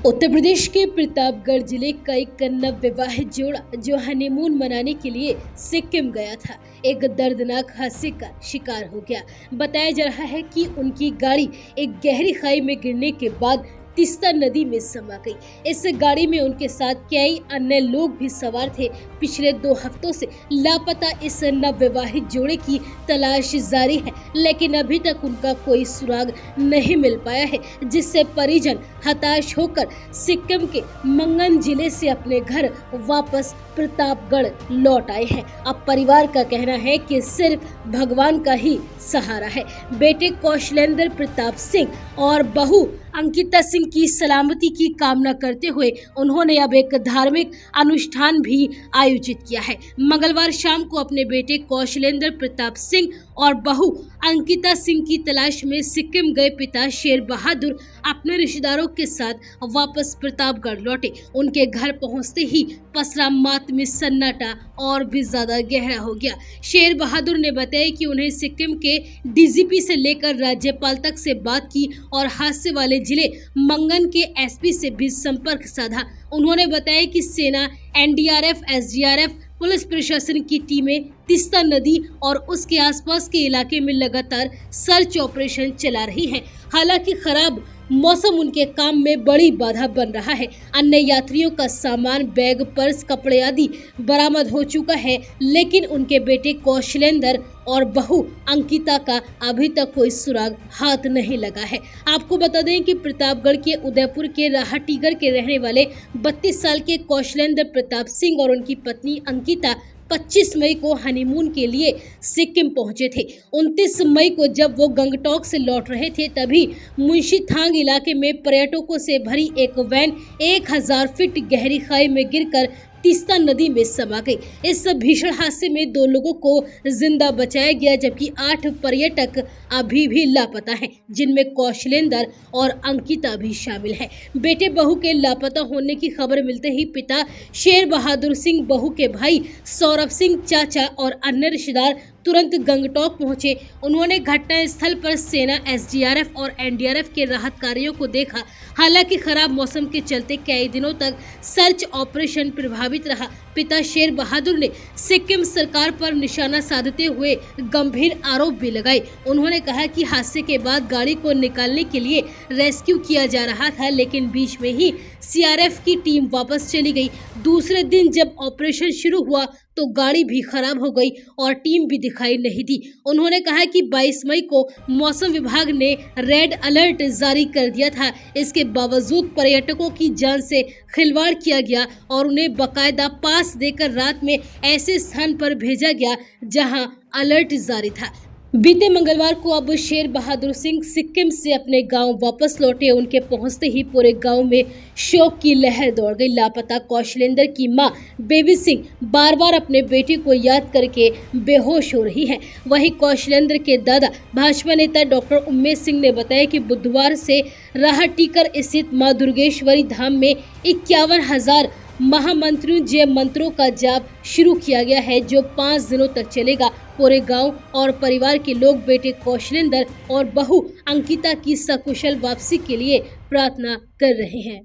उत्तर प्रदेश के प्रतापगढ़ जिले का एक नवविवाहित जोड़ा जो हनीमून मनाने के लिए सिक्किम गया था, एक दर्दनाक हादसे का शिकार हो गया। बताया जा रहा है कि उनकी गाड़ी एक गहरी खाई में गिरने के बाद तीस्ता नदी में समा गई। इस गाड़ी में उनके साथ कई अन्य लोग भी सवार थे। पिछले 2 हफ्तों से लापता इस नवविवाहित जोड़े की तलाश जारी है, लेकिन अभी तक उनका कोई सुराग नहीं मिल पाया है, जिससे परिजन हताश होकर सिक्किम के मंगन जिले से अपने घर वापस प्रतापगढ़ लौट आए हैं। अब परिवार का कहना है कि सिर्फ भगवान का ही सहारा है। बेटे कौशलेंद्र प्रताप सिंह और बहू अंकिता सिंह की सलामती की कामना करते हुए उन्होंने अब एक धार्मिक अनुष्ठान भी आयोजित किया है। मंगलवार शाम को अपने बेटे कौशलेंद्र प्रताप सिंह और बहू अंकिता सिंह की तलाश में सिक्किम गए पिता शेर बहादुर अपने रिश्तेदारों के साथ वापस प्रतापगढ़ लौटे। उनके घर पहुंचते ही पसरा मातमी सन्नाटा और भी ज्यादा गहरा हो गया। शेर बहादुर ने बताया कि उन्हें सिक्किम के डीजीपी से लेकर राज्यपाल तक से बात की और हादसे वाले जिले मंगन के एसपी से भी संपर्क साधा। उन्होंने बताया कि सेना, एनडीआरएफ, एसडीआरएफ, पुलिस प्रशासन की टीमें तीस्ता नदी और उसके आसपास के इलाके में लगातार सर्च ऑपरेशन चला रही हैं। हालांकि खराब मौसम उनके काम में बड़ी बाधा बन रहा है। अन्य यात्रियों का सामान, बैग, पर्स, कपड़े आदि बरामद हो चुका है, लेकिन उनके बेटे कौशलेंद्र और बहू अंकिता का अभी तक कोई सुराग हाथ नहीं लगा है। आपको बता दें कि प्रतापगढ़ के उदयपुर के राहटीगर के रहने वाले 32 साल के कौशलेंद्र प्रताप सिंह और उनकी पत्नी अंकिता 25 मई को हनीमून के लिए सिक्किम पहुंचे थे। 29 मई को जब वो गंगटोक से लौट रहे थे, तभी मुंशीथांग इलाके में पर्यटकों से भरी एक वैन 1000 फीट गहरी खाई में गिरकर तीस्ता नदी में समा गई। इस भीषण हादसे में 2 लोगों को जिंदा बचाया गया, जबकि 8 पर्यटक अभी भी लापता हैं, जिनमें कौशलेंद्र और अंकिता भी शामिल हैं। बेटे बहू के लापता होने की खबर मिलते ही पिता शेर बहादुर सिंह, बहू के भाई सौरभ सिंह, चाचा और अन्य रिश्तेदार तुरंत गंगटोक पहुंचे। उन्होंने घटना स्थल पर सेना, एसडीआरएफ और एनडीआरएफ के राहत कार्यों को देखा। हालांकि खराब मौसम के चलते कई दिनों तक सर्च ऑपरेशन प्रभावित रहा। पिता शेर बहादुर ने सिक्किम सरकार पर निशाना साधते हुए गंभीर आरोप भी लगाए। उन्होंने कहा कि हादसे के बाद गाड़ी को निकालने के लिए रेस्क्यू किया जा रहा था, लेकिन बीच में ही सीआरएफ की टीम वापस चली गई। दूसरे दिन जब ऑपरेशन शुरू हुआ तो गाड़ी भी खराब हो गई और टीम भी दिखाई नहीं दी। उन्होंने कहा कि 22 मई को मौसम विभाग ने रेड अलर्ट जारी कर दिया था। इसके बावजूद पर्यटकों की जान से खिलवाड़ किया गया और उन्हें बकायदा पास देकर रात में ऐसे स्थान पर भेजा गया जहां अलर्ट जारी था। बीते मंगलवार को अब शेर बहादुर सिंह सिक्किम से अपने गांव वापस लौटे। उनके पहुंचते ही पूरे गांव में शोक की लहर दौड़ गई। लापता कौशलेंद्र की मां बेबी सिंह बार बार अपने बेटे को याद करके बेहोश हो रही हैं। वहीं कौशलेंद्र के दादा भाजपा नेता डॉक्टर उम्मेद सिंह ने बताया कि बुधवार से राहटीकर स्थित मां दुर्गेश्वरी धाम में 51,000 महामंत्रियों जय मंत्रों का जाप शुरू किया गया है, जो 5 दिनों तक चलेगा। पूरे गांव और परिवार के लोग बेटे कौशलेंद्र और बहू अंकिता की सकुशल वापसी के लिए प्रार्थना कर रहे हैं।